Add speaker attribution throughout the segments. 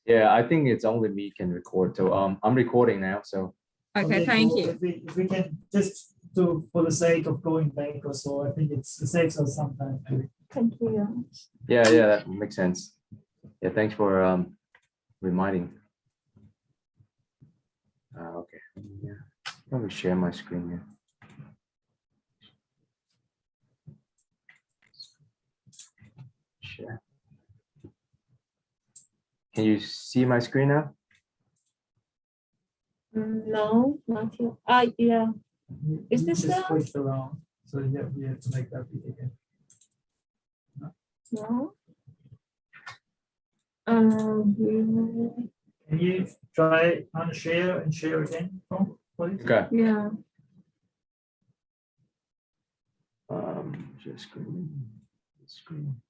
Speaker 1: Yeah, I think it's only me can record. So I'm recording now. So
Speaker 2: Okay, thank
Speaker 3: so
Speaker 2: you.
Speaker 3: If we can just for the sake of going back or so, I think it saves us some time. Maybe.
Speaker 2: Thank you.
Speaker 1: yeah, that makes sense. Yeah, thanks for reminding. Okay. Yeah. Let me share my screen here. Share. Can you see my screen now?
Speaker 2: No, not yet. Yeah. Is
Speaker 3: You
Speaker 2: this
Speaker 3: just
Speaker 2: now?
Speaker 3: switched around? So yeah, we have to make that big again.
Speaker 2: No.
Speaker 3: Can you try unshare and share again, Tom, please?
Speaker 1: Okay.
Speaker 2: Yeah.
Speaker 1: Share screen.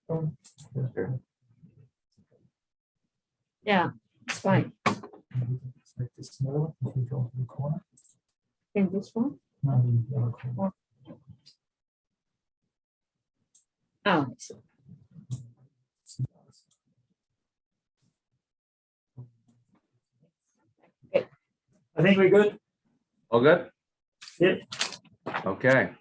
Speaker 3: Tom?
Speaker 1: There.
Speaker 2: Yeah, it's fine.
Speaker 3: Make this smaller. If we go to the corner.
Speaker 2: In this one?
Speaker 3: No, the other corner.
Speaker 2: Oh, I see.
Speaker 3: I think we're good.
Speaker 1: All good?
Speaker 3: Yeah.
Speaker 1: Okay.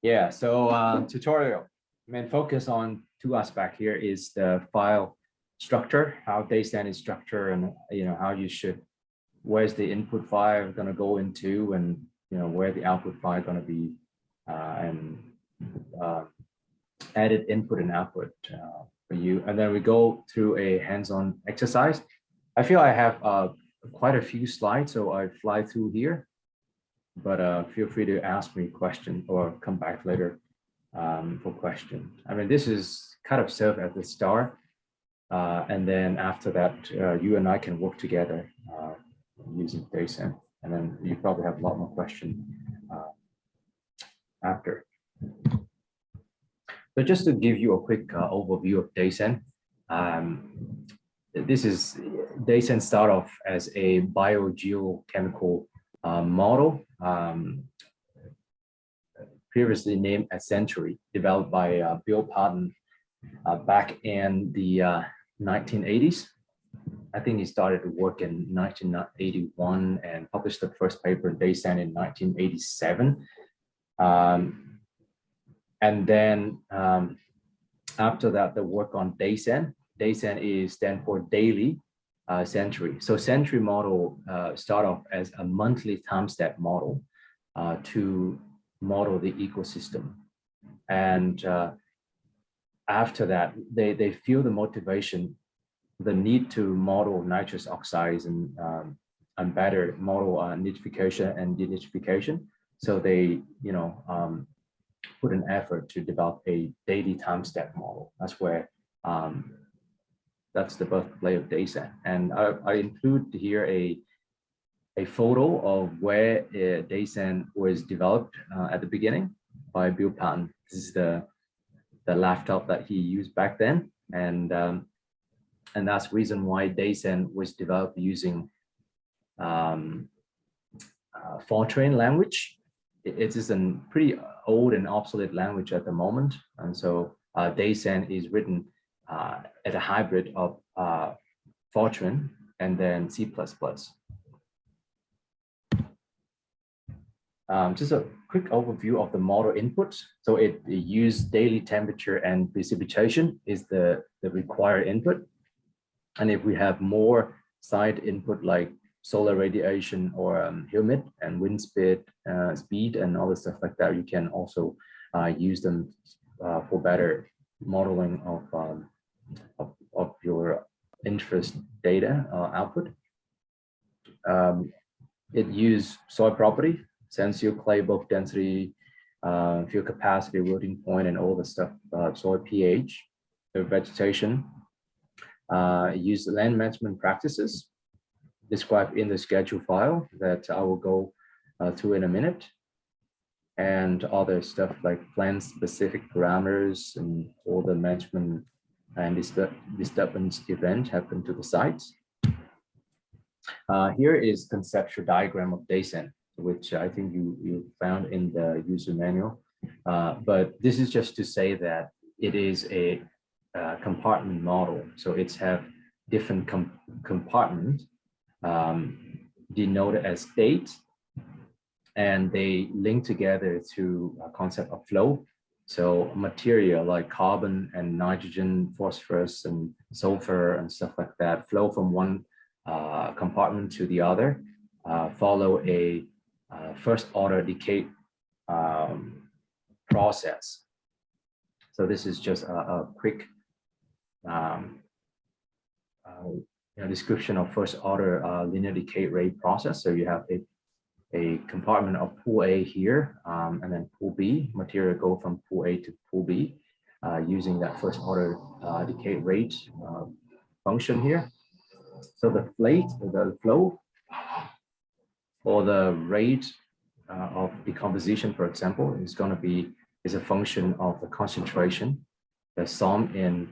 Speaker 1: Yeah, so tutorial. Main focus on two aspects here is the file structure, how DayCent is structured, and how you should, where's the input file going to go into, and where the output file going to be, and added input and output for you. And then we go through a hands-on exercise. I feel I have quite a few slides, so I fly through here, but feel free to ask me questions or come back later for questions. I mean, this is kind of serve as the start, and then after that, you and I can work together using DayCent, and then you probably have a lot more questions after. So just to give you a quick overview of DayCent, this is DayCent start off as a biogeochemical model, previously named as Century, developed by Bill Patton back in the 1980s. I think he started to work in 1981 and published the first paper in DayCent in 1987. And then after that, the work on DayCent. DayCent is stand for daily century. So century model start off as a monthly time step model to model the ecosystem. And after that, they feel the motivation, the need to model nitrous oxides and better model nitrification and denitrification. So they, put an effort to develop a daily time step model. That's where that's the birthplace of DayCent. And I include here a photo of where DayCent was developed at the beginning by Bill Patton. This is the laptop that he used back then, and that's the reason why DayCent was developed using Fortran language. It is a pretty old and obsolete language at the moment, and so DayCent is written as a hybrid of Fortran and then C++. Just a quick overview of the model inputs. So it uses daily temperature and precipitation is the required input. And if we have more side input like solar radiation or humid and wind speed and all the stuff like that, you can also use them for better modeling of your interest data output. It uses soil property, sensor, clay bulk density, fuel capacity, wilting point, and all the stuff, soil pH, the vegetation. Use land management practices described in the schedule file that I will go through in a minute, and other stuff like plant specific parameters and all the management and disturbance event happen to the sites. Here is conceptual diagram of DayCent, which I think you found in the user manual. But this is just to say that it is a compartment model. So it's have different compartments denoted as date, and they link together to a concept of flow. So material like carbon and nitrogen, phosphorus and sulfur and stuff like that flow from one compartment to the other, follow a first order decay process. So this is just a quick description of first order linear decay rate process. So you have a compartment of pool A here, and then pool B. Material go from pool A to pool B using that first order decay rate function here. So the flow or the rate of decomposition, for example, is going to be a function of the concentration, the sum in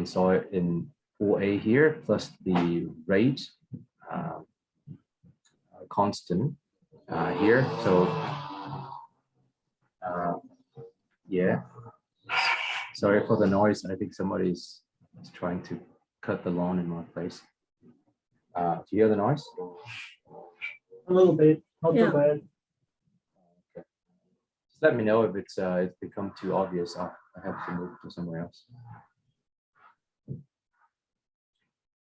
Speaker 1: soil in pool A here plus the rate constant here. So yeah, sorry for the noise. I think somebody is trying to cut the lawn in my place. Do you hear the noise?
Speaker 3: A little bit, not too bad.
Speaker 1: Okay. Just let me know if it's become too obvious. I have to move to somewhere else.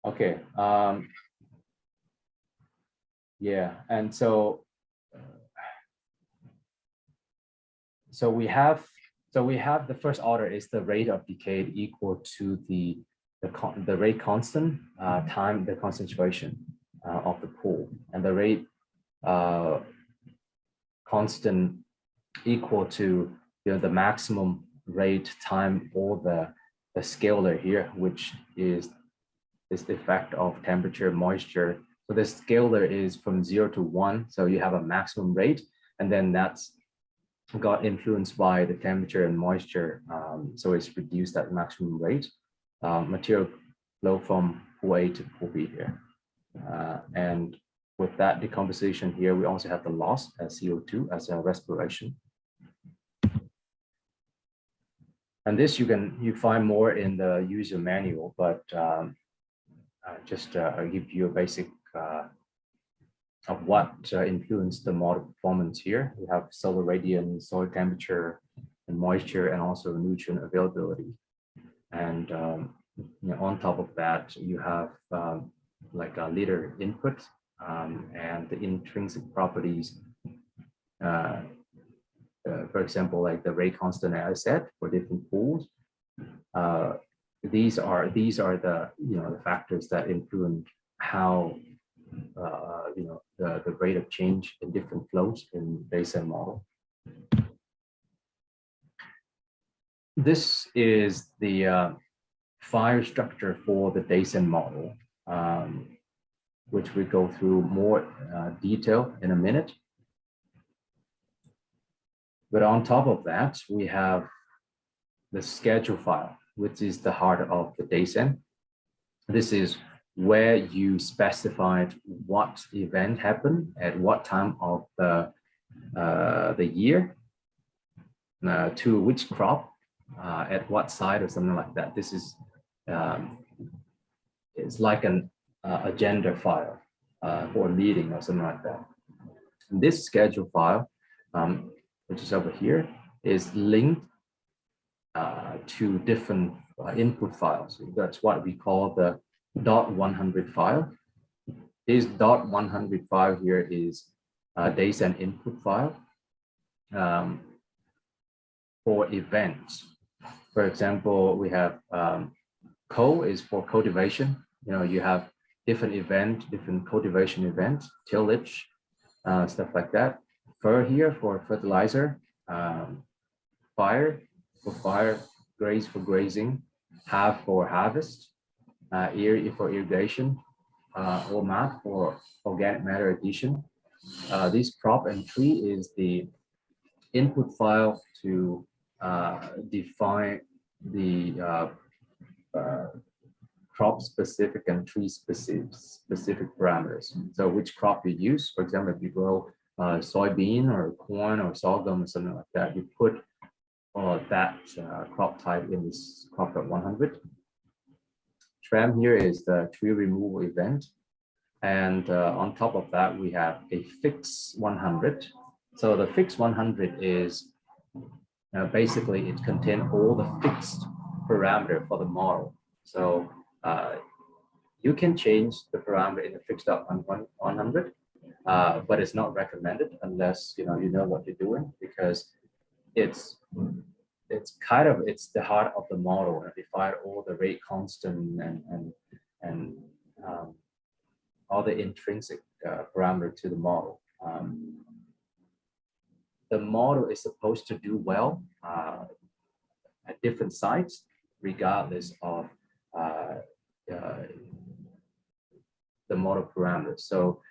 Speaker 1: Okay. Yeah, and so we have the first order is the rate of decay equal to the rate constant time the concentration of the pool, and the rate constant equal to the maximum rate time or the scalar here, which is the effect of temperature, moisture. So the scalar is from 0 to 1. So you have a maximum rate, and then that's got influenced by the temperature and moisture. So it's reduced at maximum rate. Material flow from pool A to pool B here. And with that decomposition here, we also have the loss as CO2 as a respiration. And this you find more in the user manual, but just give you a basic of what influenced the model performance here. We have solar radiance, soil temperature, and moisture, and also nutrient availability. And on top of that, you have like a liter input and the intrinsic properties. For example, like the rate constant I said for different pools. These are the the factors that influence how the rate of change in different flows in DayCent model. This is the file structure for the DayCent model, which we go through more detail in a minute. But on top of that, we have the schedule file, which is the heart of the DayCent. This is where you specified what event happened at what time of the year to which crop at what site or something like that. This is it's like an agenda file for a meeting or something like that. And this schedule file, which is over here, is linked to different input files. That's what we call the .100 file. This .100 file here is DayCent input file for events. For example, we have co is for cultivation. You have different event, different cultivation events, tillage, stuff like that. Fur here for fertilizer, fire for fire, graze for grazing, have for harvest, ear for irrigation, or mat for organic matter addition. This crop and tree is the input file to define the crop specific and tree specific parameters. So which crop you use, for example, if you grow soybean or corn or sorghum or something like that, you put or that crop type in this crop.100. Tram here is the tree removal event. And on top of that, we have a fix 100. So the fix 100 is basically it contains all the fixed parameter for the model. So you can change the parameter in the fix.100, but it's not recommended unless you know what you're doing, because it's the heart of the model, and define all the rate constant and all the intrinsic parameter to the model. The model is supposed to do well at different sites, regardless of the model parameters. So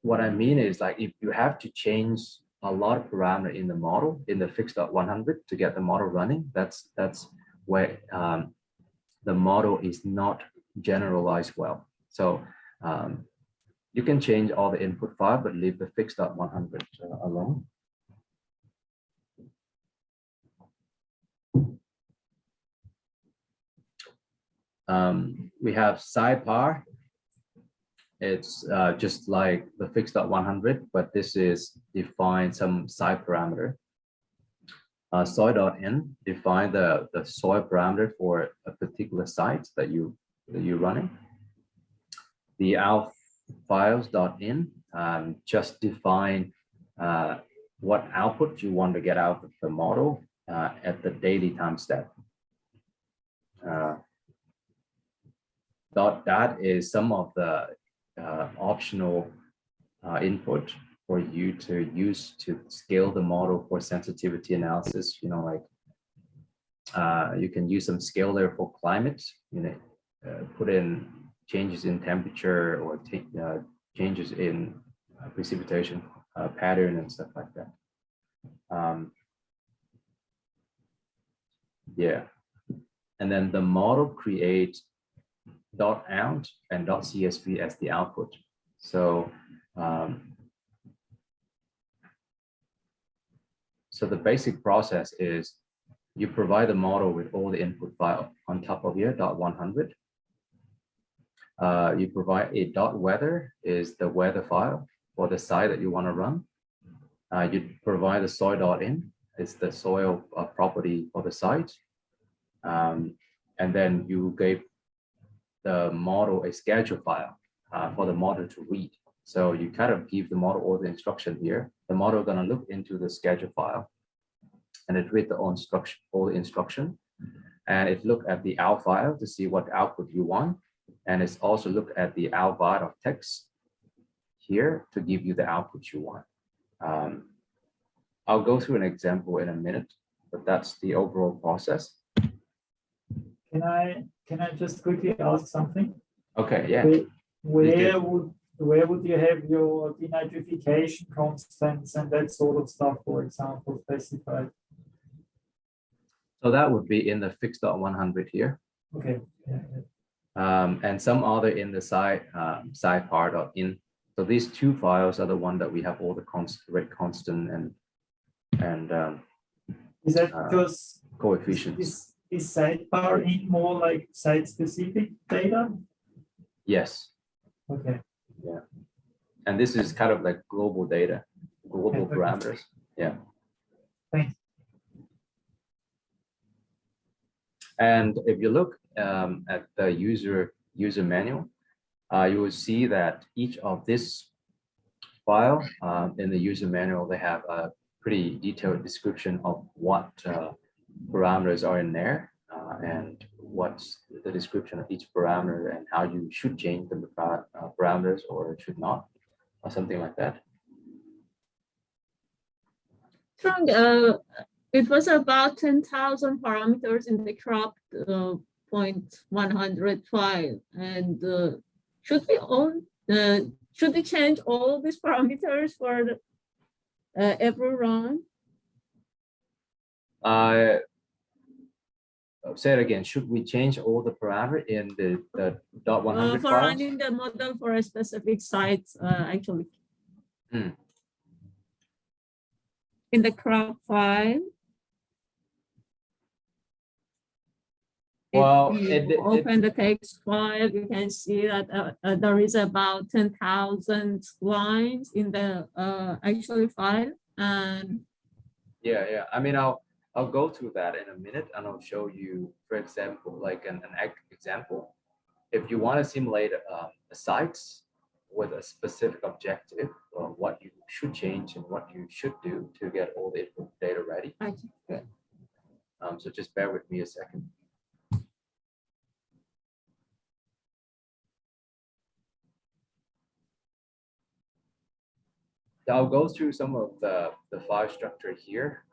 Speaker 1: what I mean is, like, if you have to change a lot of parameter in the model, in the fix.100 to get the model running, that's where the model is not generalized well. So you can change all the input file, but leave the fix.100 alone. We have sidebar. It's just like the fix.100, but this is define some side parameter. Soil.in define the soil parameter for a particular site that you're running. The out files.in just define what output you want to get out of the model at the daily time step. That is some of the optional input for you to use to scale the model for sensitivity analysis. Like you can use some scaler for climate, put in changes in temperature or changes in precipitation pattern and stuff like that. Yeah, and then the model creates .out and .csv as the output. So so the basic process is you provide the model with all the input file on top of here .100. You provide a .weather is the weather file for the site that you want to run. You provide the soil.in is the soil property for the site. And then you gave the model a schedule file for the model to read. So you kind of give the model all the instruction here. The model gonna look into the schedule file and it read the all the instruction. And it look at the out file to see what output you want. And it's also look at the out bar of text here to give you the output you want. I'll go through an example in a minute, but that's the overall process.
Speaker 3: Can I just quickly ask something?
Speaker 1: Okay, yeah.
Speaker 3: Where would you have your denitrification constants and that sort of stuff, for example, specified?
Speaker 1: So that would be in the fix.100 here.
Speaker 3: Okay. Yeah.
Speaker 1: And some other in the sidebar.in. So these two files are the one that we have all the rate constant and
Speaker 3: is that because
Speaker 1: coefficients.
Speaker 3: Is sidebar in more like site-specific data?
Speaker 1: Yes.
Speaker 3: Okay.
Speaker 1: Yeah. And this is kind of like global data, global parameters. Yeah.
Speaker 3: Thanks.
Speaker 1: And if you look at the user manual, you will see that each of this file in the user manual, they have a pretty detailed description of what parameters are in there and what's the description of each parameter and how you should change the parameters or should not, or something like that.
Speaker 2: Trung, it was about 10,000 parameters in the crop .100 file, and should we change all these parameters for the, every run?
Speaker 1: Say it again. Should we change all the parameter in the .100
Speaker 2: for
Speaker 1: files?
Speaker 2: running the model for a specific site, actually? in the crop file.
Speaker 1: Well,
Speaker 2: if you open the text file, you can see that there is about 10,000 lines in the actual file. And
Speaker 1: yeah. I mean, I'll go through that in a minute, and I'll show you, for example, like an example. If you want to simulate a site with a specific objective, or what you should change and what you should do to get all the input data ready.
Speaker 2: okay.
Speaker 1: So just bear with me a second. I'll go through some of the file structure here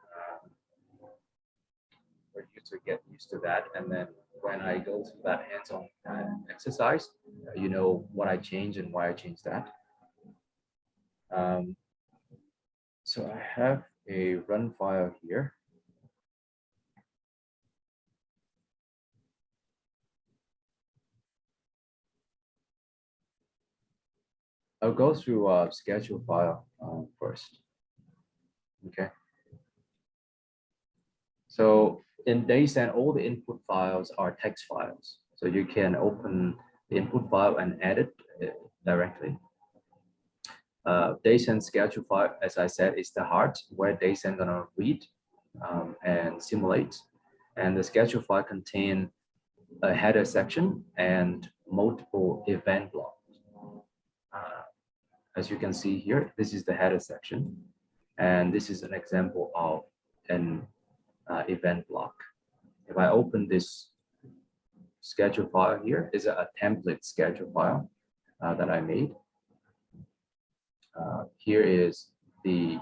Speaker 1: for you to get used to that. And then when I go through that hands-on exercise, you know what I changed and why I changed that. So I have a run file here. I'll go through a schedule file first. Okay. So in DayCent, all the input files are text files. So you can open the input file and edit it directly. DayCent schedule file, as I said, is the heart where DayCent gonna read and simulate. And the schedule file contain a header section and multiple event blocks. As you can see here, this is the header section, and this is an example of an event block. If I open this schedule file here, is a template schedule file that I made. Here is the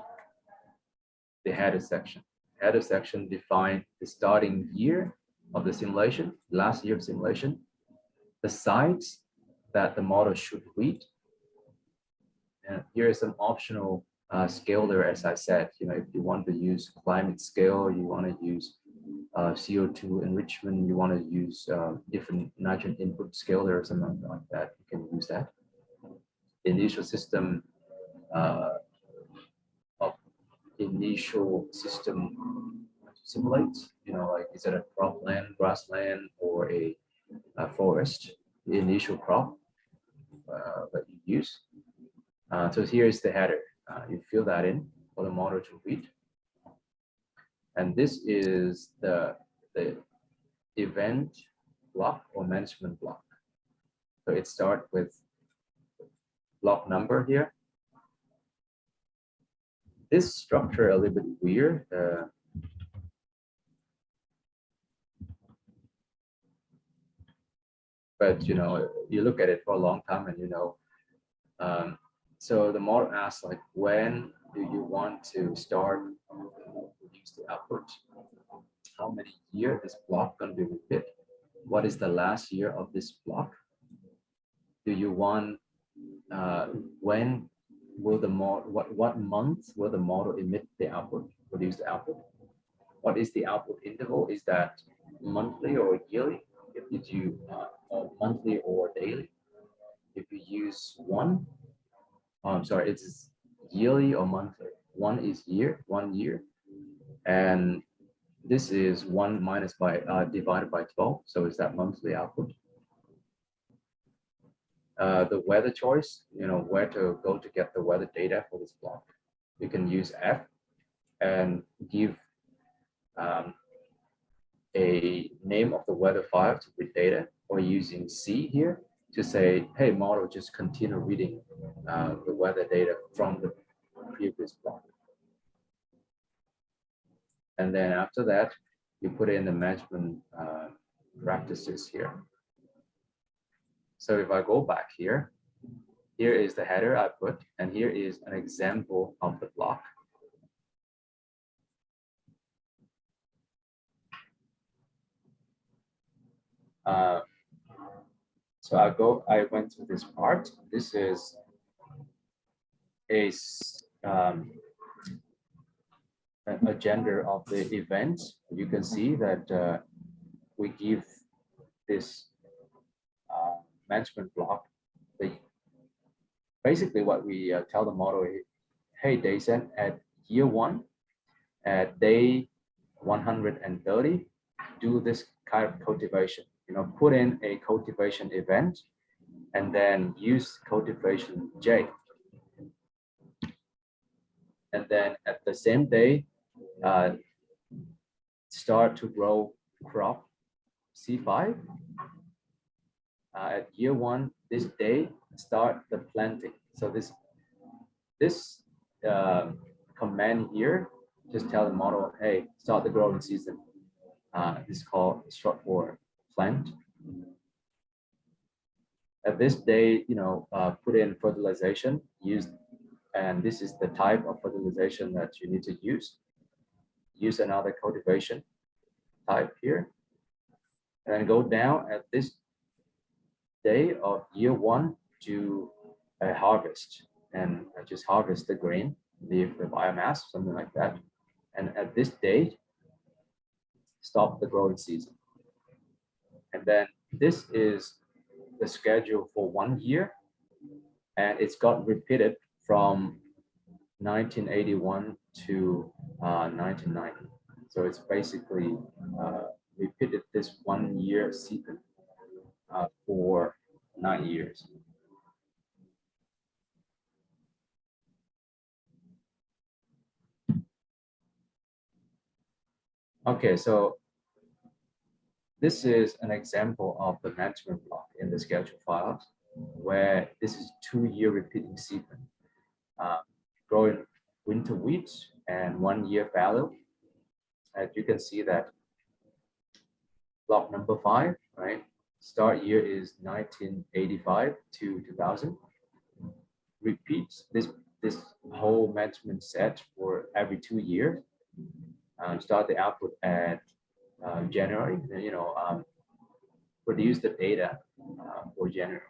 Speaker 1: header section. Header section define the starting year of the simulation, last year of simulation, the sites that the model should read. And here is some optional scale there, as I said. You know, if you want to use climate scale, you want to use CO2 enrichment, you want to use different nitrogen input scale there or something like that, you can use that. Initial system simulate, you know, like is it a cropland, grassland, or a forest, the initial crop that you use. So here is the header. You fill that in for the model to read. And this is the event block or management block. So it starts with block number here. This structure a little bit weird. But you know, you look at it for a long time and you know. So the model asks, like, when do you want to start use the output? How many years this block going to be repeated? What is the last year of this block? Do you want when will the model, what month will the model emit the output, produce the output? What is the output interval? Is that monthly or yearly? If you do monthly or daily? If you use one, I'm sorry, it's yearly or monthly. One is year, 1 year, and this is 1 minus by divided by 12. So is that monthly output? The weather choice, you know, where to go to get the weather data for this block. You can use F and give a name of the weather file to read data, or using C here to say, hey, model, just continue reading the weather data from the previous block. And then after that, you put in the management practices here. So if I go back here, here is the header I put, and here is an example of the block. So I went through this part. This is an agenda of the event. You can see that we give this management block. Basically what we tell the model is, hey, DayCent, at year 1, at day 130, do this kind of cultivation. Put in a cultivation event, and then use cultivation J. And then at the same day, start to grow crop C5. At year 1, this day, start the planting. So this command here just tell the model, hey, start the growing season. This is called short for plant. At this day, put in fertilization, and this is the type of fertilization that you need to use. Use another cultivation type here, and then go down at this day of year 1 to a harvest, and just harvest the grain, leave the biomass, something like that. And at this date, stop the growing season. And then this is the schedule for 1 year, and it's got repeated from 1981 to 1990. So it's basically repeated this 1 year sequence for 9 years. Okay, so this is an example of the management block in the schedule files, where this is 2 year repeating sequence. Growing winter wheat and 1 year fallow. As you can see that block number 5, right? Start year is 1985 to 2000. Repeats this whole management set for every 2 years. Start the output at January, then, produce the data for January.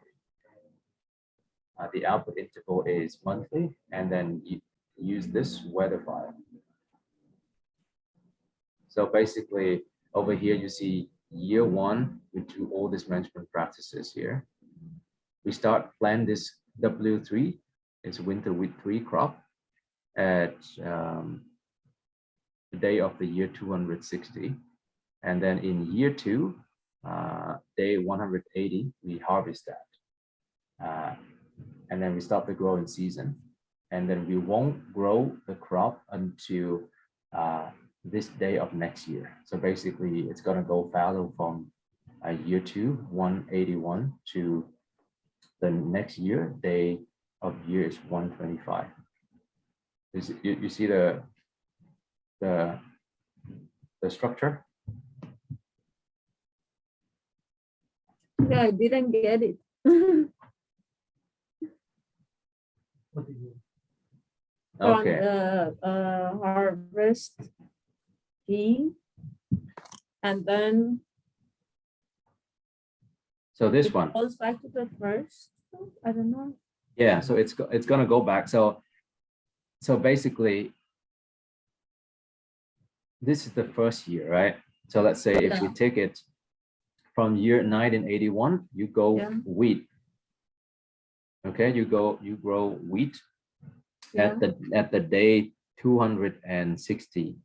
Speaker 1: The output interval is monthly, and then you use this weather file. So basically, over here you see year 1, we do all these management practices here. We start plant this W3, it's winter wheat 3 crop, at the day of the year 260. And then in year 2, day 180, we harvest that. And then we start the growing season. And then we won't grow the crop until this day of next year. So basically, it's going to go fallow from year 2, 181, to the next year, day of year is 125. You see the structure?
Speaker 2: Yeah, I didn't get it.
Speaker 3: What do you?
Speaker 1: Okay.
Speaker 2: Harvest G, and then
Speaker 1: So this
Speaker 2: it
Speaker 1: one.
Speaker 2: goes back to the first. I don't know.
Speaker 1: Yeah, so it's going to go back. So basically, this is the first year, right? So let's say if we take it from year 1981, you go wheat. Okay, you grow wheat at the day 260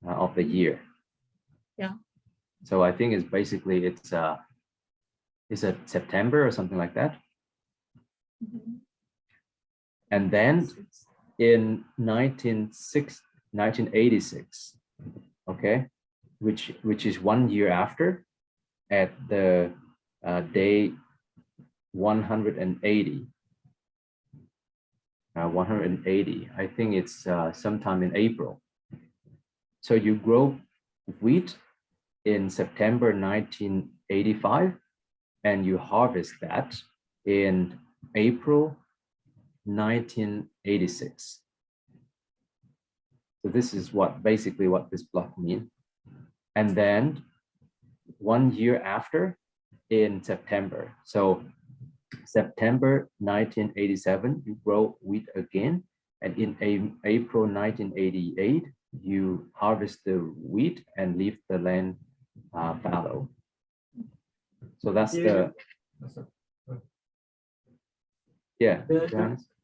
Speaker 1: of the year.
Speaker 2: Yeah.
Speaker 1: So I think it's basically it's a September or something like that.
Speaker 2: Mm-hmm.
Speaker 1: And then in 1986, okay, which is 1 year after, at the day 180. 180, I think it's sometime in April. So you grow wheat in September 1985, and you harvest that in April 1986. So this is basically what this block means. And then 1 year after, in September. So September 1987, you grow wheat again. And in April 1988, you harvest the wheat and leave the land fallow. So that's Yeah.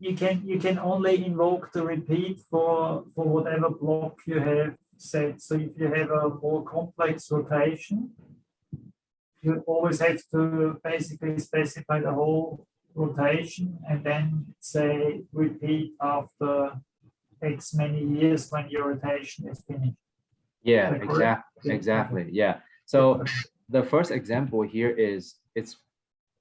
Speaker 3: You can only invoke the repeat for whatever block you have set. So if you have a more complex rotation, you always have to basically specify the whole rotation and then say repeat after X many years when your rotation is finished.
Speaker 1: Yeah, exactly. Yeah. So the first example here is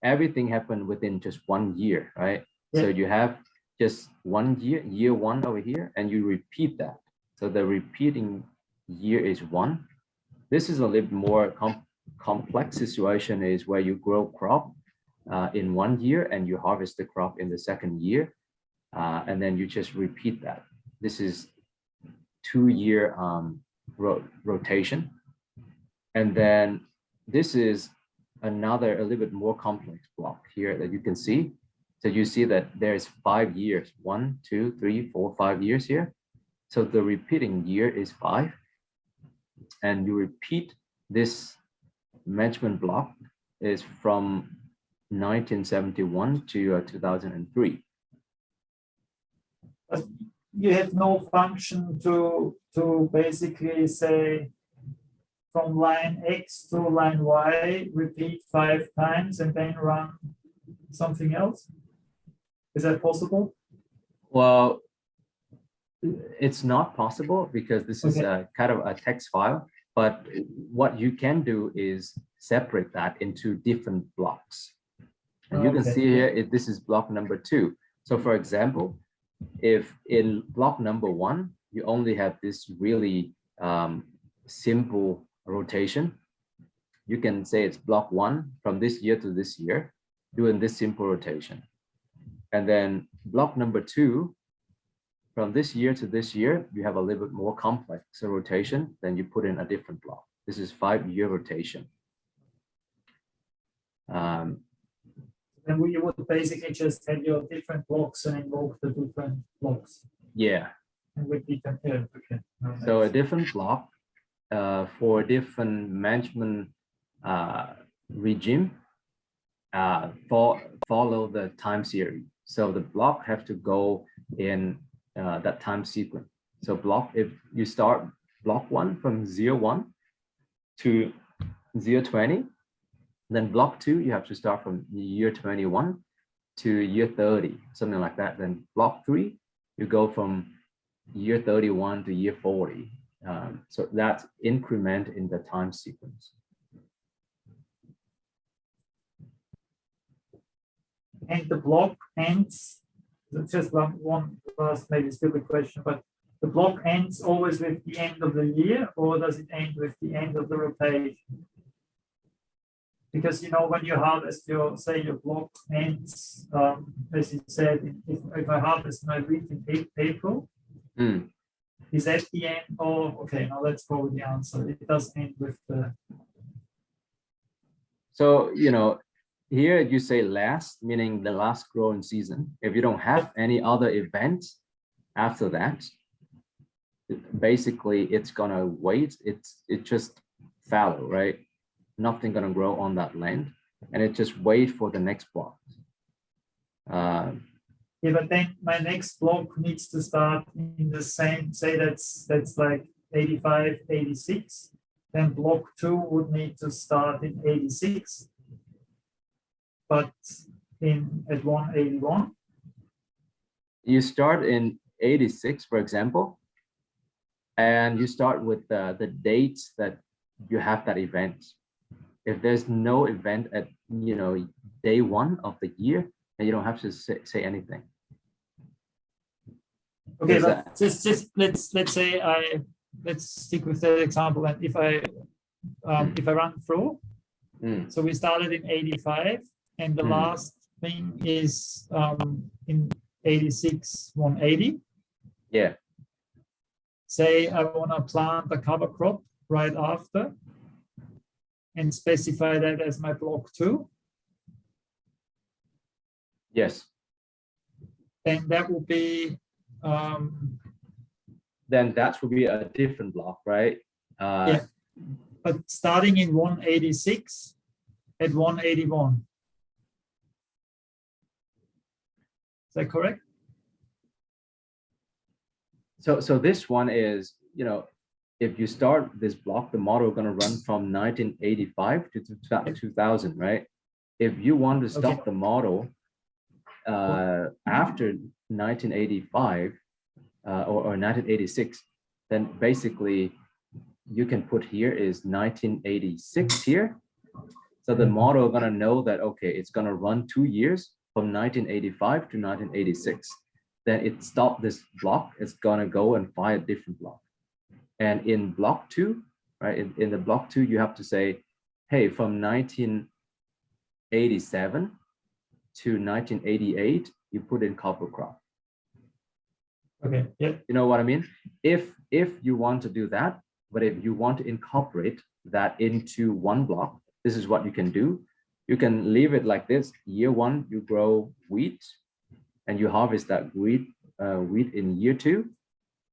Speaker 1: everything happened within just 1 year, right? Yeah. So you have just 1 year, year 1 over here, and you repeat that. So the repeating year is 1. This is a little more complex situation is where you grow crop in 1 year and you harvest the crop in the second year, and then you just repeat that. This is 2-year rotation. And then this is another a little bit more complex block here that you can see. So you see that there's 5 years, 1, 2, 3, 4, 5 years here. So the repeating year is 5. And you repeat this management block is from 1971 to 2003.
Speaker 3: You have no function to basically say from line X to line Y, repeat 5 times and then run something else? Is that possible?
Speaker 1: Well, it's not possible because this is a kind of a text file, but what you can do is separate that into different blocks. And you can see here, this is block number 2. So for example, if in block number 1, you only have this really simple rotation, you can say it's block 1 from this year to this year, doing this simple rotation. And then block number 2, from this year to this year, you have a little bit more complex rotation, then you put in a different block. This is 5-year rotation.
Speaker 3: And you would basically just have your different blocks and invoke the different blocks.
Speaker 1: Yeah.
Speaker 3: And with different, okay.
Speaker 1: So a different block for different management regime follow the time series. So the block have to go in that time sequence. So block, if you start block 1 from 01 to 020, then block 2, you have to start from year 21 to year 30, something like that. Then block 3, you go from year 31 to year 40. So that's increment in the time sequence.
Speaker 3: And the block ends, just one last maybe stupid question, but the block ends always with the end of the year, or does it end with the end of the rotation? Because, you know, when you harvest your, say your block ends, as you said, if I harvest my wheat in April, is that the end? Or, okay, now let's go with the answer. It does end with the...
Speaker 1: So, you know, here you say last, meaning the last growing season. If you don't have any other events after that, basically it's gonna wait. It's just fallow, right? Nothing gonna grow on that land, and it just wait for the next block.
Speaker 3: Yeah, but then my next block needs to start in the same, say that's like 85, 86. Then block 2 would need to start in 86, but at 181.
Speaker 1: You start in 86, for example, and you start with the dates that you have that event. If there's no event at, you know, day 1 of the year, then you don't have to say anything.
Speaker 3: Okay, but just let's say let's stick with that example. And if I run through, so we started in 85, and the last thing is in 86, 180.
Speaker 1: Yeah.
Speaker 3: Say I want to plant a cover crop right after, and specify that as my block 2.
Speaker 1: Yes.
Speaker 3: Then that will be.
Speaker 1: Then that will be a different block, right?
Speaker 3: Yeah, but starting in 186 at 181. that correct?
Speaker 1: So this one is, if you start this block, the model going to run from 1985 to 2000, right? If you want to stop the model after 1985 or 1986, then basically you can put here is 1986 here. So the model going to know that, okay, it's going to run 2 years from 1985 to 1986. Then it stopped this block, it's going to go and find a different block. And in block 2, right, in the block 2, you have to say, hey, from 1987 to 1988, you put in cover crop.
Speaker 3: Okay, yeah.
Speaker 1: You know what I mean? If you want to do that, but if you want to incorporate that into one block, this is what you can do. You can leave it like this. Year 1, you grow wheat, and you harvest that wheat in year 2.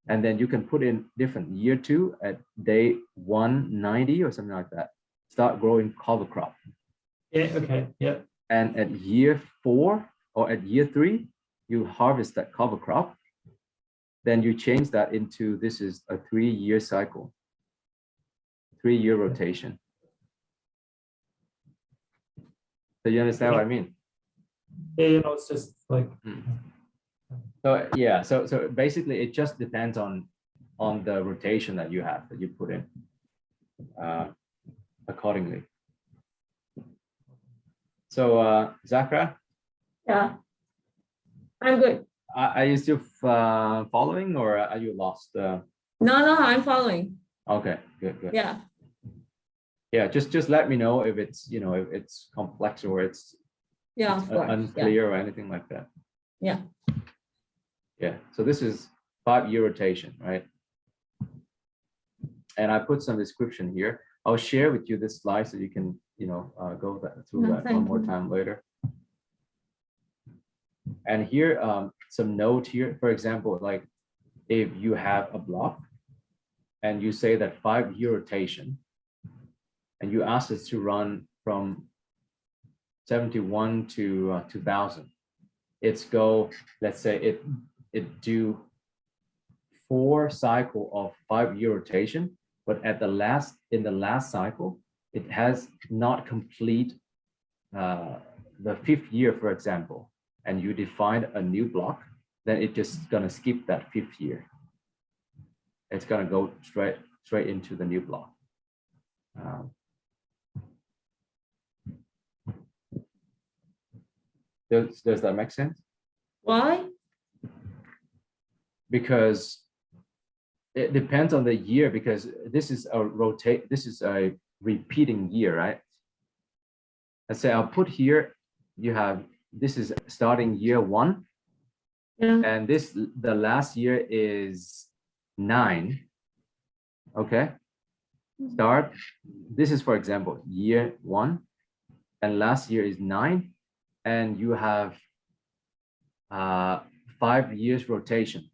Speaker 1: And then you can put in different year 2 at day 190 or something like that. Start growing cover crop.
Speaker 3: Yeah, okay, yeah.
Speaker 1: And at year 4 or at year 3, you harvest that cover crop. Then you change that into, this is a 3-year cycle, 3-year rotation. So you understand what I mean?
Speaker 3: Yeah, it's just like.
Speaker 1: So yeah, so basically it just depends on the rotation that you have, that you put in accordingly. So Zakra?
Speaker 2: Yeah, I'm good.
Speaker 1: Are you still following, or are you lost?
Speaker 2: No, I'm following.
Speaker 1: Okay, good.
Speaker 2: Yeah,
Speaker 1: just let me know if it's if it's complex or it's
Speaker 2: of course.
Speaker 1: unclear or anything like that.
Speaker 2: Yeah.
Speaker 1: Yeah, so this is 5-year rotation, right? And I put some description here. I'll share with you this slide so you can, go through that one more time later. And here, some note here, for example, like if you have a block and you say that 5-year rotation, and you ask us to run from 71 to 2000, it's go, let's say it do 4 cycle of 5-year rotation, but in the last cycle, it has not complete the 5th year, for example, and you define a new block, then it's just gonna skip that 5th year. It's gonna go straight into the new block. Does that make sense?
Speaker 2: Why?
Speaker 1: Because it depends on the year, because this is a repeating year, right? Let's say I'll put here, you have, this is starting year 1, and the last year is 9. Okay, start, this is, for example, year 1, and last year is 9, and you have 5 years rotation.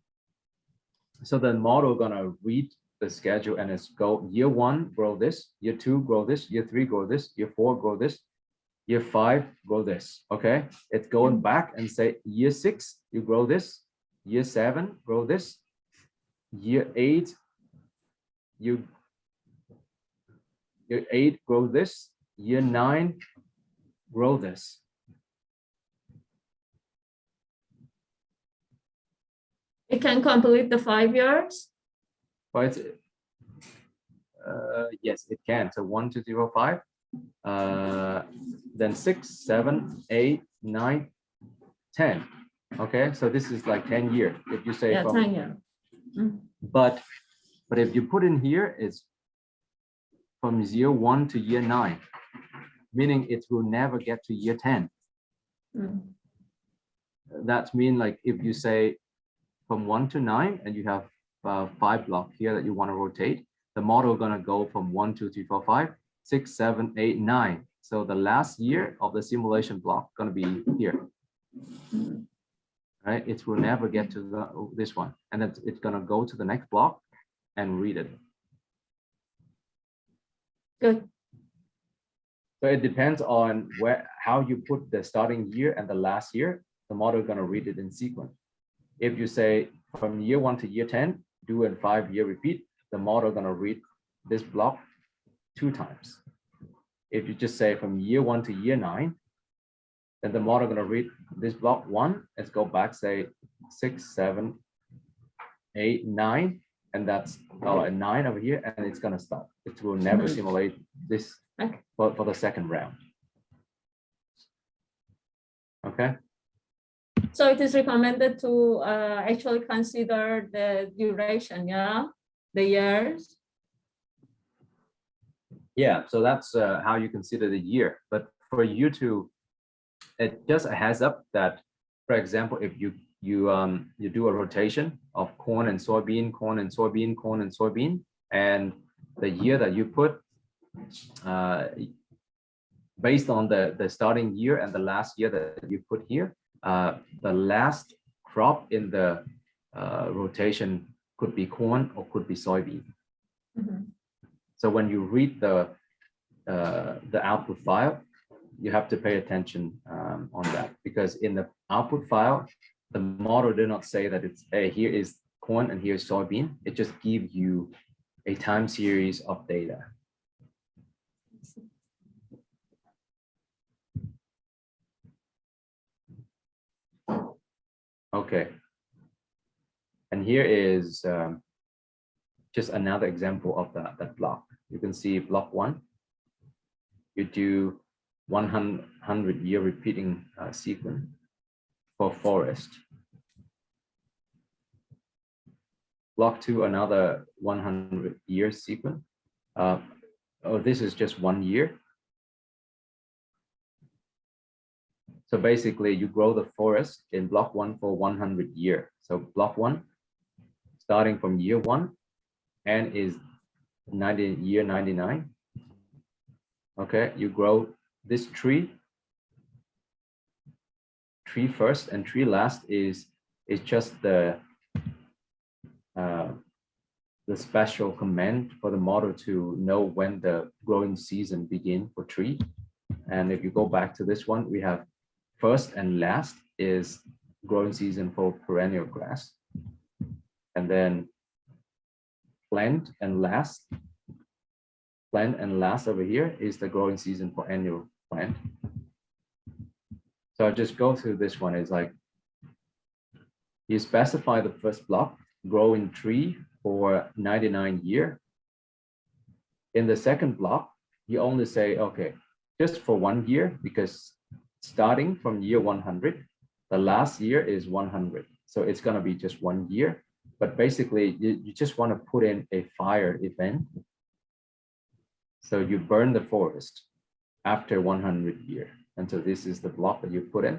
Speaker 1: So the model gonna read the schedule, and it's go year 1 grow this, year 2 grow this, year 3 grow this, year 4 grow this, year 5 grow this. Okay, it's going back and say year 6 you grow this, year 7 grow this, year 8 year 8 grow this, year 9 grow this.
Speaker 2: It can complete the 5 years.
Speaker 1: But yes, it can. So 1, 2, 3, 4, 5. Then 6, 7, 8, 9, 10. Okay, so this is like 10 years. If you say
Speaker 2: 10 years.
Speaker 1: But if you put in here, it's from year 1 to year 9, meaning it will never get to year 10. That means, like, if you say from 1 to 9, and you have 5 blocks here that you want to rotate, the model gonna go from 1, 2, 3, 4, 5, 6, 7, 8, 9. So the last year of the simulation block gonna be here, right? It will never get to this one, and then it's gonna go to the next block and read it.
Speaker 2: Good.
Speaker 1: So it depends on how you put the starting year and the last year. the model is going to read it in sequence. If you say from year 1 to year 10, do a 5-year repeat, the model is going to read this block 2 times. If you just say from year 1 to year 9, then the model is going to read this block 1. Let's go back, say 6, 7, 8, 9, and that's a 9 over here, and it's going to stop. It will never simulate this for the second round. Okay.
Speaker 2: So it is recommended to actually consider the duration, yeah, the years.
Speaker 1: Yeah, so that's how you consider the year. But for you to, just a heads up that, for example, if you do a rotation of corn and soybean, corn and soybean, corn and soybean, and the year that you put, based on the starting year and the last year that you put here, the last crop in the rotation could be corn or could be soybean.
Speaker 2: Mm-hmm.
Speaker 1: So when you read the output file, you have to pay attention on that, because in the output file, the model did not say that it's here is corn and here's soybean. It just gives you a time series of data. Okay. And here is just another example of that block. You can see block 1. You do 100-year repeating sequence for forest. Block 2, another 100-year sequence. This is just 1 year. So basically, you grow the forest in block 1 for 100 years. So block 1, starting from year 1, and is year 99. Okay, you grow this tree first and tree last is just the special command for the model to know when the growing season begin for tree. And if you go back to this one, we have first and last is growing season for perennial grass, and then plant and last over here is the growing season for annual plant. So I'll just go through this one. Is like you specify the first block, growing tree for 99 year. In the second block, you only say, okay, just for 1 year, because starting from year 100, the last year is 100. So it's going to be just 1 year. But basically, you just want to put in a fire event. So you burn the forest after 100 years. And so this is the block that you put in.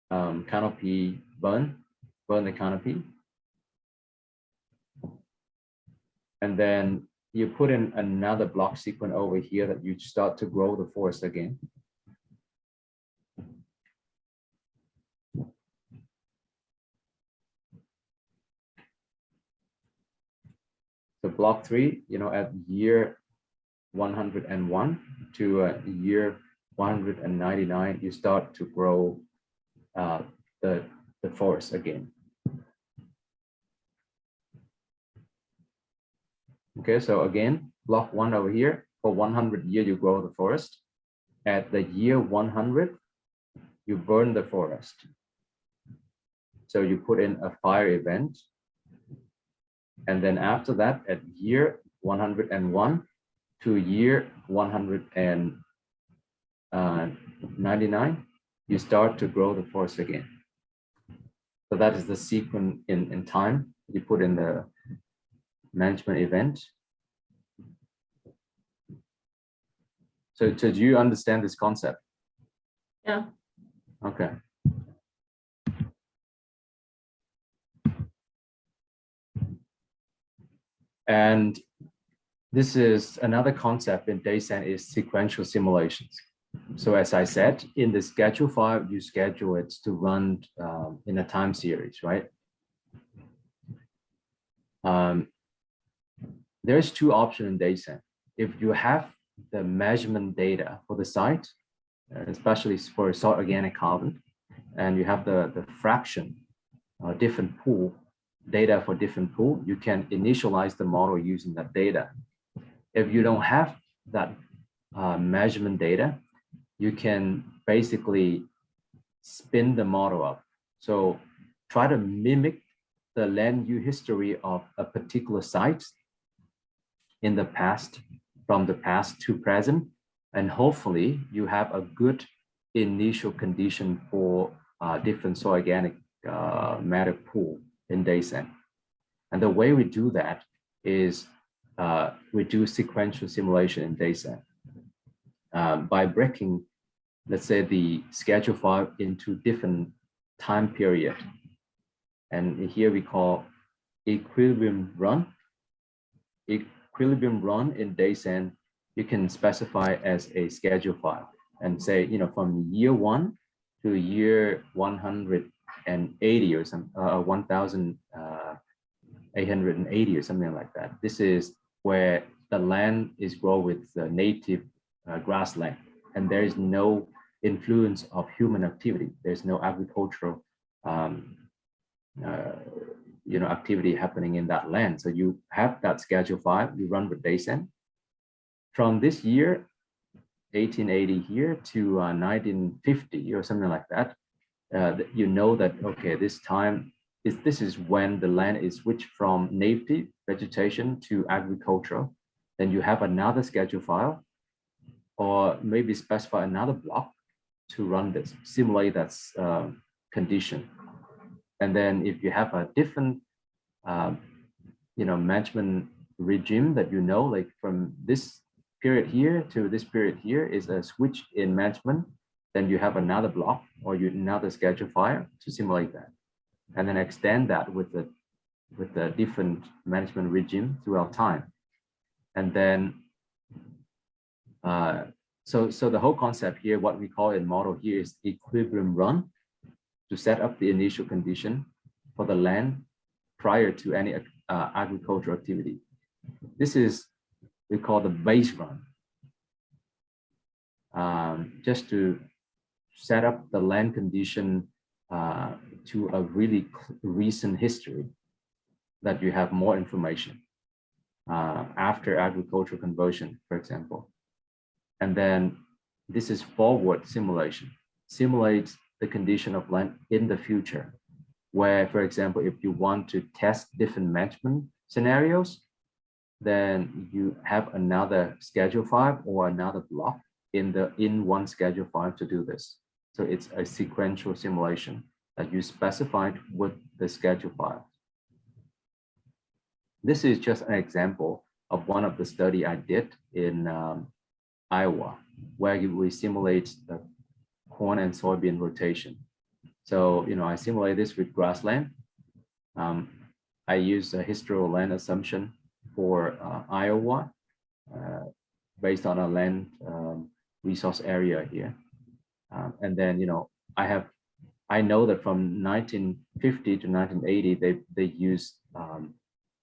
Speaker 1: Canopy burn the canopy. And then you put in another block sequence over here that you start to grow the forest again. So block 3, at year 101 to year 199, you start to grow the forest again. Okay, so again, block 1 over here, for 100 years, you grow the forest. At the year 100, you burn the forest. So you put in a fire event. And then after that, at year 101 to year 199, you start to grow the forest again. So that is the sequence in time you put in the management event. So do you understand this concept?
Speaker 2: Yeah.
Speaker 1: Okay. And this is another concept in DayCent is sequential simulations. So as I said, in the schedule file, you schedule it to run in a time series, right? There's 2 options in DayCent. If you have the measurement data for the site, especially for soil organic carbon, and you have the fraction, different pool, data for different pool, you can initialize the model using that data. If you don't have that measurement data, you can basically spin the model up. So try to mimic the land use history of a particular site in the past, from the past to present, and hopefully you have a good initial condition for different soil organic matter pool in DayCent. And the way we do that is we do sequential simulation in DayCent by breaking, let's say, the schedule file into different time period. And here we call equilibrium run. Equilibrium run in DayCent, you can specify as a schedule file and say, from year 1 to year 180 or some 1,880 or something like that. This is where the land is grown with native grassland, and there is no influence of human activity. There's no agricultural activity happening in that land. So you have that schedule file, you run with DayCent. From this year, 1880 here to 1950 or something like that, you know that, okay, this is when the land is switched from native vegetation to agricultural. Then you have another schedule file, or maybe specify another block to run this, simulate that condition. And then if you have a different management regime that like from this period here to this period here is a switch in management, then you have another block or another schedule file to simulate that, and then extend that with the different management regime throughout time. And then so the whole concept here, what we call in model here, is equilibrium run, to set up the initial condition for the land prior to any agricultural activity. This is, we call the base run, just to set up the land condition to a really recent history, that you have more information after agricultural conversion, for example. And then this is forward simulation, simulates the condition of land in the future, where, for example, if you want to test different management scenarios, then you have another schedule file or another block in one schedule file to do this. So it's a sequential simulation that you specified with the schedule file. This is just an example of one of the study I did in Iowa, where we simulate the corn and soybean rotation. So, I simulate this with grassland. I use a historical land assumption for Iowa based on a land resource area here. And then, I know that from 1950 to 1980, they use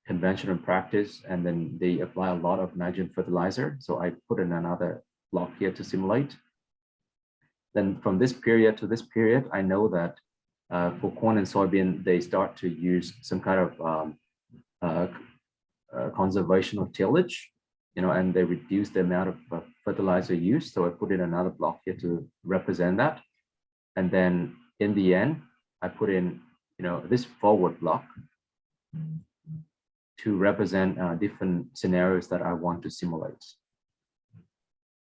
Speaker 1: conventional practice, and then they apply a lot of nitrogen fertilizer. So I put in another block here to simulate. Then from this period to this period, I know that for corn and soybean, they start to use some kind of conservational tillage, and they reduce the amount of fertilizer used. So I put in another block here to represent that. And then in the end, I put in, this forward block to represent different scenarios that I want to simulate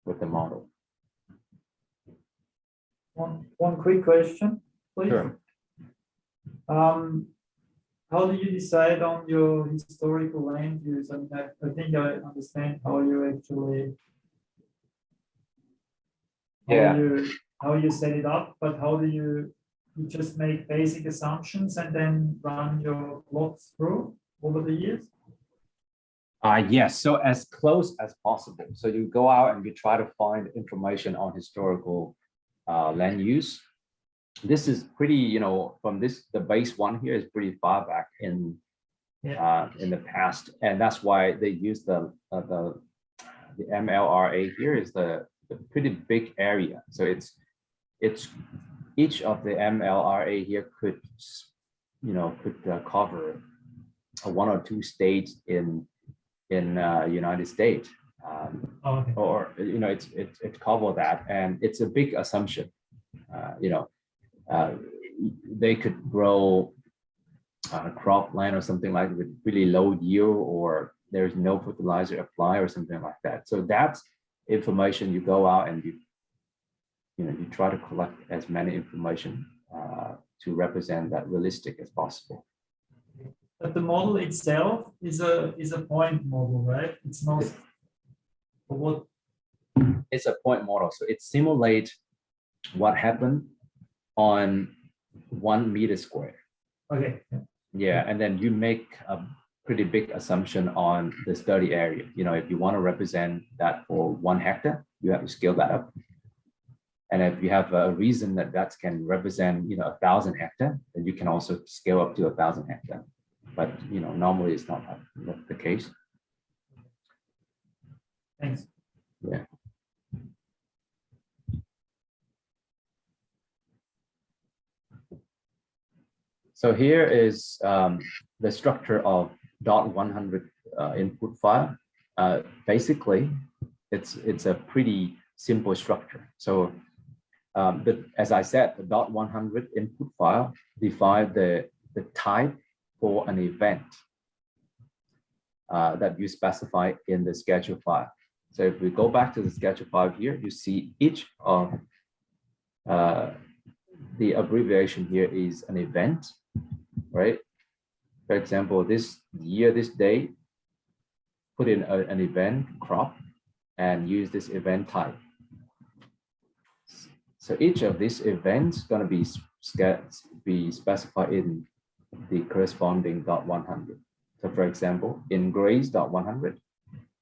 Speaker 1: with the model.
Speaker 3: One quick question, please.
Speaker 1: Sure.
Speaker 3: How do you decide on your historical land use? I mean, I think I understand how you actually how you set it up, but how do you just make basic assumptions and then run your plots through over the years?
Speaker 1: Yes, so as close as possible. So you go out and you try to find information on historical land use. This is pretty, from the base one here is pretty far back in the past, and that's why they use the MLRA here is the pretty big area. So it's each of the MLRA here could, cover one or two states in United States,
Speaker 3: Okay.
Speaker 1: or it cover that, and it's a big assumption. They could grow cropland or something like with really low yield, or there's no fertilizer apply or something like that. So that's information you go out and you try to collect as many information to represent that realistic as possible.
Speaker 3: But the model itself is a point model, right? It's not for what.
Speaker 1: It's a point model, so it simulates what happened on 1 meter square.
Speaker 3: Okay.
Speaker 1: Yeah, and then you make a pretty big assumption on the study area. If you want to represent that for 1 hectare, you have to scale that up. And if you have a reason that can represent 1,000 hectare, then you can also scale up to 1,000 hectare. But normally it's not the case.
Speaker 3: Thanks.
Speaker 1: Yeah. So here is the structure of .100 input file. Basically, it's a pretty simple structure. So as I said, the .100 input file defines the type for an event that you specify in the schedule file. So if we go back to the schedule file here, you see each of the abbreviation here is an event, right? For example, this year, this day, put in an event crop and use this event type. So each of these events is going to be specified in the corresponding .100. So for example, in graze .100,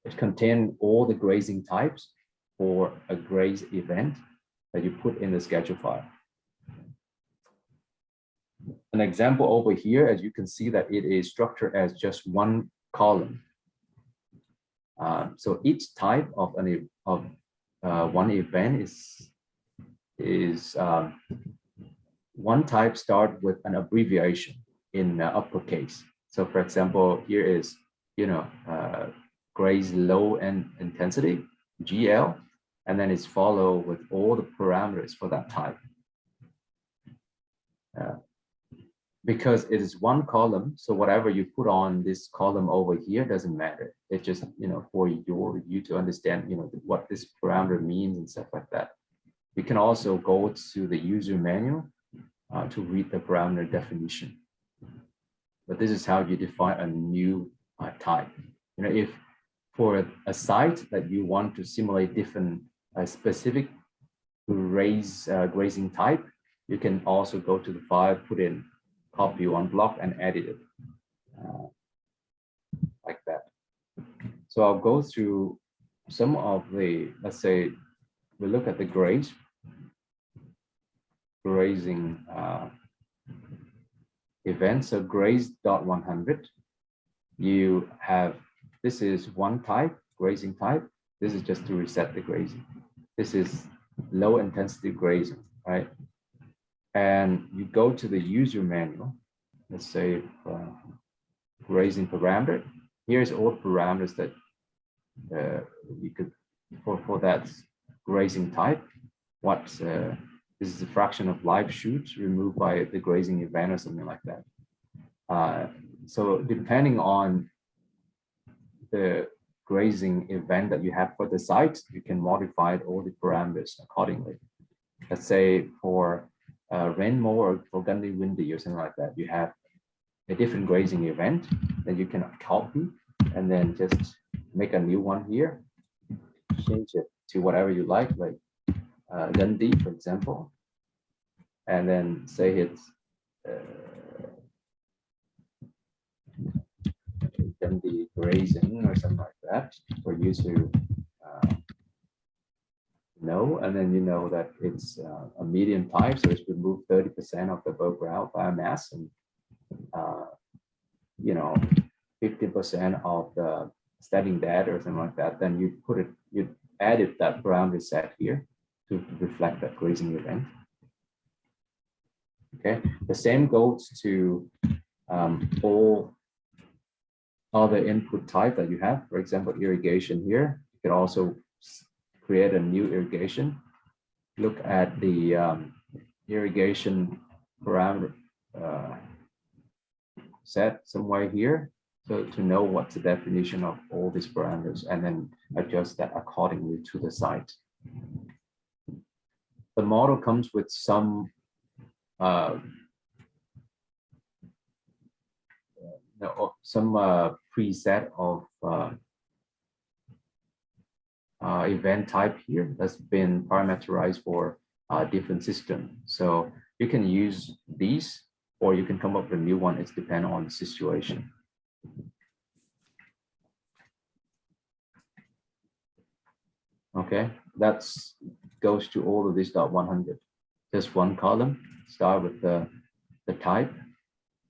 Speaker 1: it contains all the grazing types for a graze event that you put in the schedule file. An example over here, as you can see that it is structured as just one column. So each type of one event is one type start with an abbreviation in uppercase. So for example, here is graze low intensity, GL, and then it's followed with all the parameters for that type. Because it is one column, so whatever you put on this column over here doesn't matter. It's just for you to understand what this parameter means and stuff like that. You can also go to the user manual to read the parameter definition. But this is how you define a new type. If for a site that you want to simulate different specific grazing type, you can also go to the file, put in copy one block and edit it like that. So I'll go through some of the, let's say, we look at the grazing event. So graze.100, you have, this is one type, grazing type. This is just to reset the grazing. This is low intensity grazing, right? And you go to the user manual, let's say grazing parameter. Here's all parameters that you could, for that grazing type. This is a fraction of live shoots removed by the grazing event or something like that. So depending on the grazing event that you have for the site, you can modify all the parameters accordingly. Let's say for rainbow or for gundy windy or something like that, you have a different grazing event that you can copy and then just make a new one here, change it to whatever you like gundy, for example, and then say it's gundy grazing or something like that for you to know, and then you know that it's a medium type, so it's removed 30% of the above ground biomass and 50% of the standing dead or something like that. Then you added that parameter set here to reflect that grazing event. Okay, the same goes to all other input type that you have. For example, irrigation here. You can also create a new irrigation. Look at the irrigation parameter set somewhere here. So to know what's the definition of all these parameters and then adjust that accordingly to the site. The model comes with some preset of event type here that's been parameterized for different system. So you can use these, or you can come up with a new one. It's depending on the situation. Okay, that's goes to all of this dot 100. Just one column. Start with the type,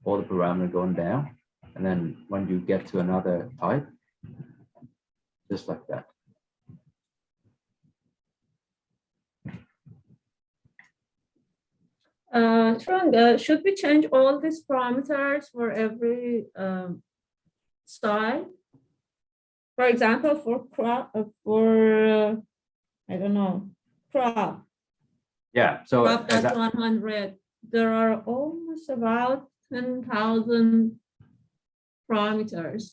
Speaker 1: all the parameter going down, and then when you get to another type, just like that.
Speaker 2: Trung, should we change all these parameters for every style? For example, for crop, I don't know, crop.
Speaker 1: Yeah, so
Speaker 2: Crop at 100, there are almost about 10,000 parameters.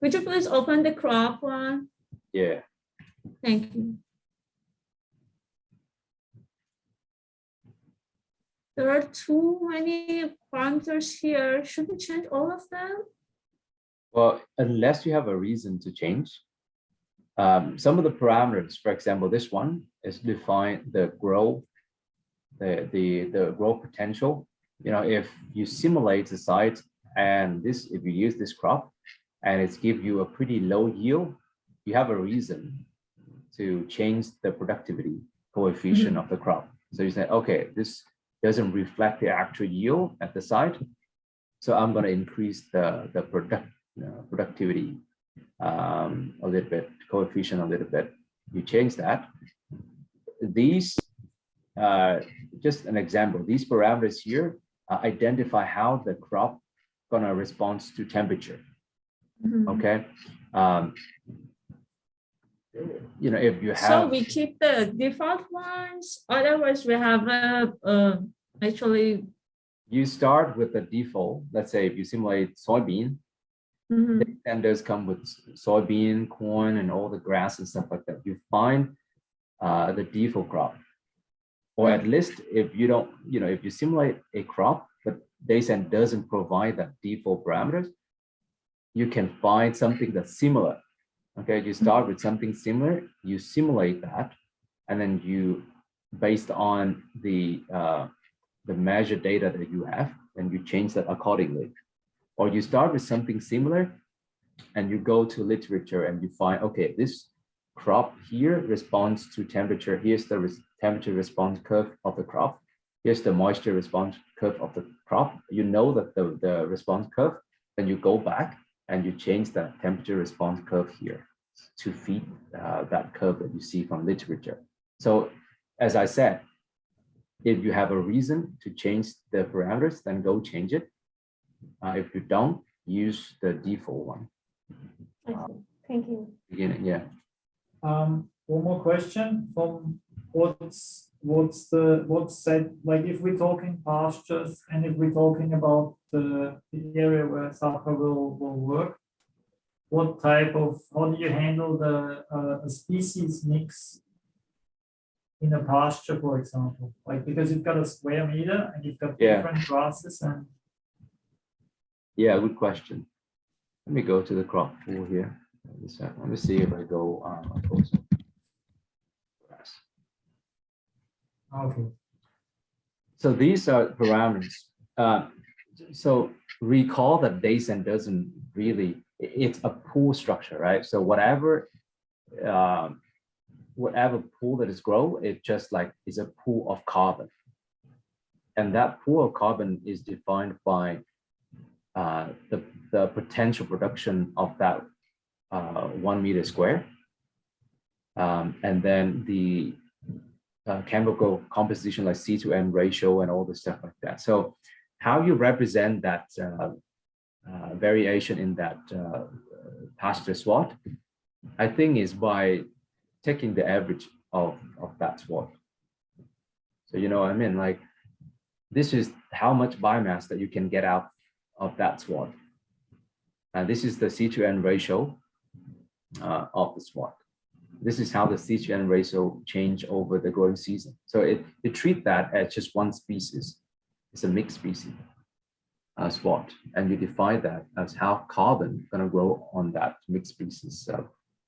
Speaker 2: Could you please open the crop one?
Speaker 1: Yeah.
Speaker 2: Thank you. There are too many parameters here. Should we change all of them?
Speaker 1: Well, unless you have a reason to change. Some of the parameters, for example, this one is define the growth, the growth potential. You know, if you simulate the site and this, if you use this crop and it's give you a pretty low yield, you have a reason to change the productivity coefficient of the crop. So you say, okay, this doesn't reflect the actual yield at the site, so I'm going to increase the productivity a little bit, coefficient a little bit. You change that. These, just an example, these parameters here identify how the crop gonna respond to temperature. Okay. You know, if you have,
Speaker 2: so we keep the default ones, otherwise we have actually,
Speaker 1: you start with the default. Let's say if you simulate soybean, the tenders come with soybean, corn, and all the grass and stuff like that. You find the default crop, or at least if you don't, you know, if you simulate a crop, but DayCent doesn't provide that default parameters, you can find something that's similar. Okay, you start with something similar, you simulate that, and then you, based on the measured data that you have, and you change that accordingly. Or you start with something similar, and you go to literature and you find, okay, this crop here responds to temperature. Here's the temperature response curve of the crop. Here's the moisture response curve of the crop. You know that the response curve, then you go back and you change that temperature response curve here to feed that curve that you see from literature. So as I said, if you have a reason to change the parameters, then go change it. If you don't, use the default one.
Speaker 2: Thank you.
Speaker 1: Beginning, yeah.
Speaker 3: One more question from what's said, like if we're talking pastures and if we're talking about the area where Sapa will work, what type of, how do you handle the species mix in a pasture, for example? Like, because you've got a square meter and you've got different grasses and.
Speaker 1: Yeah, good question. Let me go to the crop pool here. Let me see if I go closer.
Speaker 3: Okay.
Speaker 1: So these are parameters. So recall that DayCent doesn't really, it's a pool structure, right? So whatever pool that is grow, it just like is a pool of carbon. And that pool of carbon is defined by the potential production of that 1 meter square. And then the chemical composition like C/N ratio and all the stuff like that. So how you represent that variation in that pasture SWOT, I think is by taking the average of that SWOT. So you know what I mean? Like this is how much biomass that you can get out of that SWOT. And this is the C/N ratio of the SWOT. This is how the C/N ratio change over the growing season. So it treat that as just one species. It's a mixed species SWOT, and you define that as how carbon gonna grow on that mixed species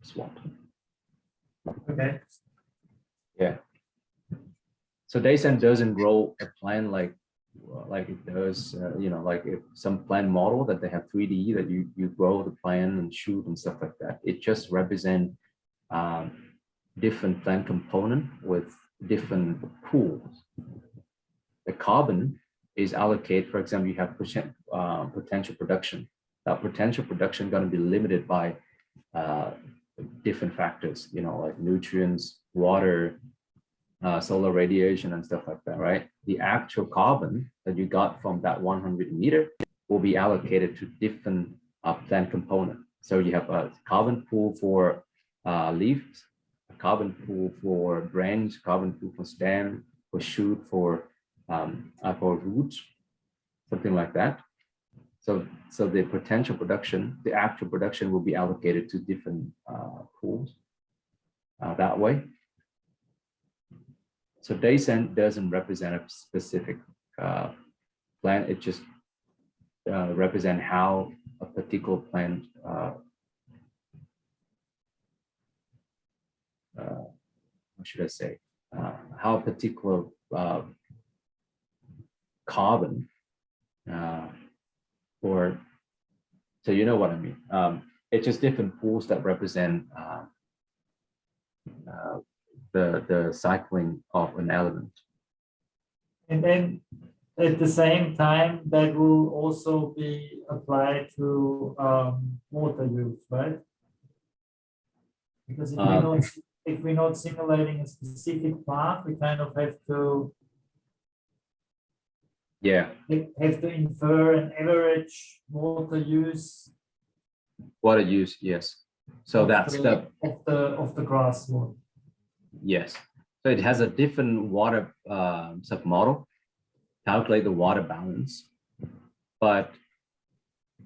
Speaker 1: SWOT.
Speaker 3: Okay.
Speaker 1: Yeah. So DayCent doesn't grow a plant like it does, you know, like if some plant model that they have 3D that you grow the plant and shoot and stuff like that. It just represent different plant component with different pools. The carbon is allocated, for example, you have potential production. That potential production going to be limited by different factors, you know, like nutrients, water, solar radiation and stuff like that, right? The actual carbon that you got from that 100 meter will be allocated to different plant component. So you have a carbon pool for leaves, a carbon pool for branch, carbon pool for stem, for shoot, for roots, something like that. So the potential production, the actual production will be allocated to different pools that way. So DayCent doesn't represent a specific plant. It just represent how a particular plant what should I say? How a particular carbon or so you know what I mean. It's just different pools that represent the cycling of an element.
Speaker 3: And then at the same time, that will also be applied to water use, right? Because if we're not simulating a specific plant, we kind of have to infer an average water use.
Speaker 1: Water use, yes. So that's
Speaker 3: of the grass one.
Speaker 1: Yes. So it has a different water submodel, calculate the water balance, but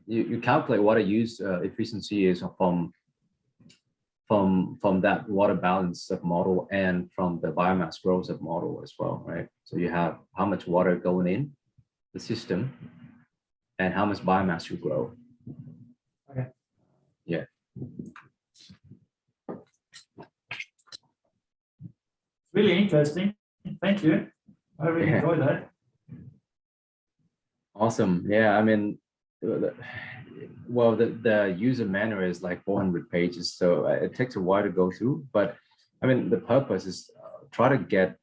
Speaker 1: you calculate water use efficiency is from that water balance submodel and from the biomass growth submodel as well, right? So you have how much water going in the system and how much biomass you grow.
Speaker 3: Okay.
Speaker 1: Yeah.
Speaker 3: Really interesting. Thank you. I really enjoyed that.
Speaker 1: Awesome. Yeah, I mean, well, the user manual is like 400 pages, so it takes a while to go through. But I mean, the purpose is try to get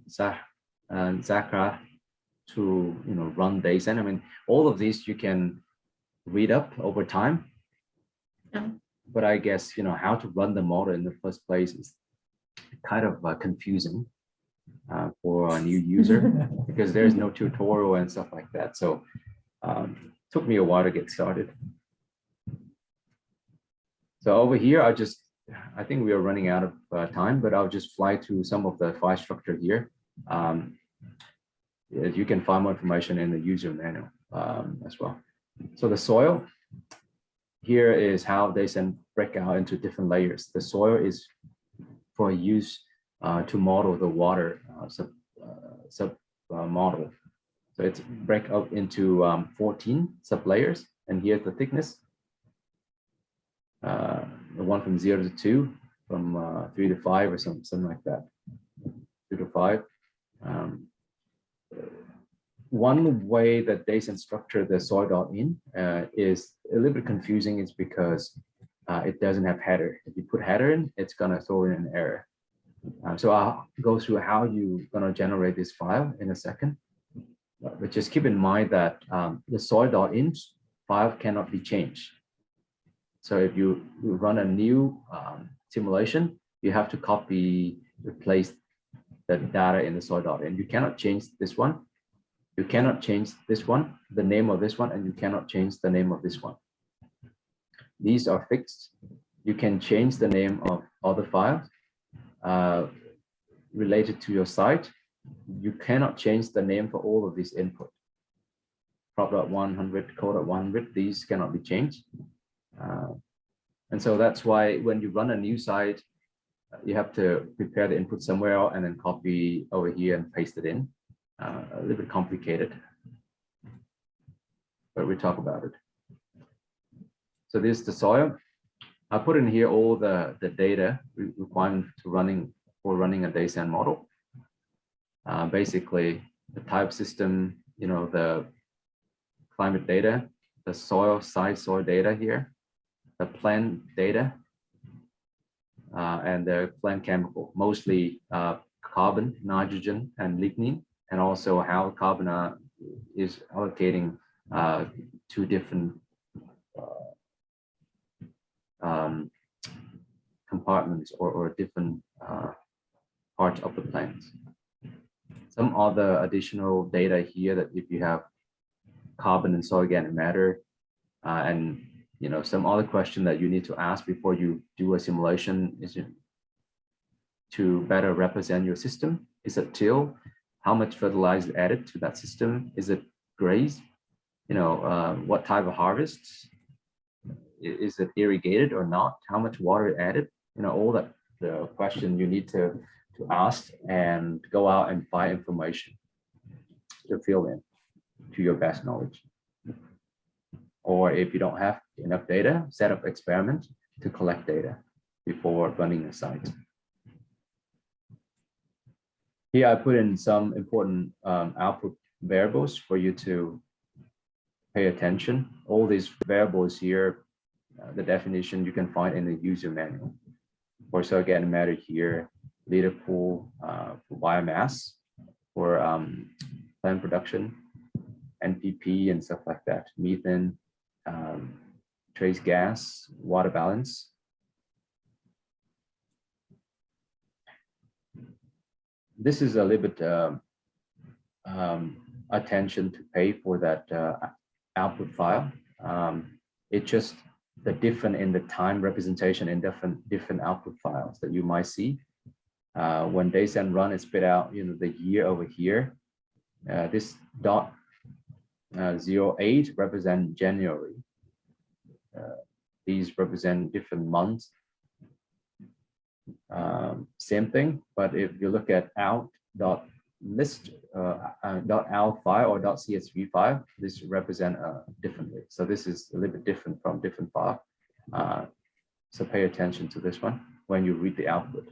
Speaker 1: Zachra to run DayCent. I mean, all of these you can read up over time.
Speaker 2: Yeah.
Speaker 1: But I guess how to run the model in the first place is kind of confusing for a new user because there's no tutorial and stuff like that. So took me a while to get started. So over here, I think we are running out of time, but I'll just fly through some of the file structure here. You can find more information in the user manual as well. So the soil here is how DayCent break out into different layers. The soil is for use to model the water sub model. So it's break up into 14 sub layers, and here's the thickness. The one from 0 to 2, from 3 to 5, or something like that. 2 to 5. One way that DayCent structure the soil.in is a little bit confusing. Is because it doesn't have header. If you put header in, it's gonna throw in an error. So I'll go through how you're gonna generate this file in a second. But just keep in mind that the soil.in file cannot be changed. So if you run a new simulation, you have to copy, replace the data in the soil data, and you cannot change this one. You cannot change this one, the name of this one, and you cannot change the name of this one. These are fixed. You can change the name of other files related to your site. You cannot change the name for all of these input. Prop.100, code.100, these cannot be changed. And so that's why when you run a new site, you have to prepare the input somewhere else and then copy over here and paste it in. A little bit complicated, but we talk about it. So this is the soil. I put in here all the data requirement to running a DayCent model. Basically, the type system, you know, the climate data, the soil size soil data here, the plant data, and the plant chemical, mostly carbon, nitrogen, and lignin, and also how carbon is allocating to different compartments or different parts of the plants. Some other additional data here that if you have carbon and soil organic matter, and you know, some other question that you need to ask before you do a simulation is to better represent your system. Is it till? How much fertilizer added to that system? Is it graze? You know, what type of harvests? Is it irrigated or not? How much water added? You know, all that the question you need to ask and go out and find information to fill in to your best knowledge. Or if you don't have enough data, set up experiments to collect data before running a site. Here I put in some important output variables for you to pay attention. All these variables here, the definition you can find in the user manual. For soil organic matter here, liter pool for biomass, for plant production, NPP and stuff like that, methane, trace gas, water balance. This is a little bit attention to pay for that output file. It's just the different in the time representation in different output files that you might see. When DayCent run, it spit out, you know, the year over here. This dot 08 represent January. These represent different months. Same thing, but if you look at out.list, .out file or .csv file, this represent differently. So this is a little bit different from different file. So pay attention to this one when you read the output.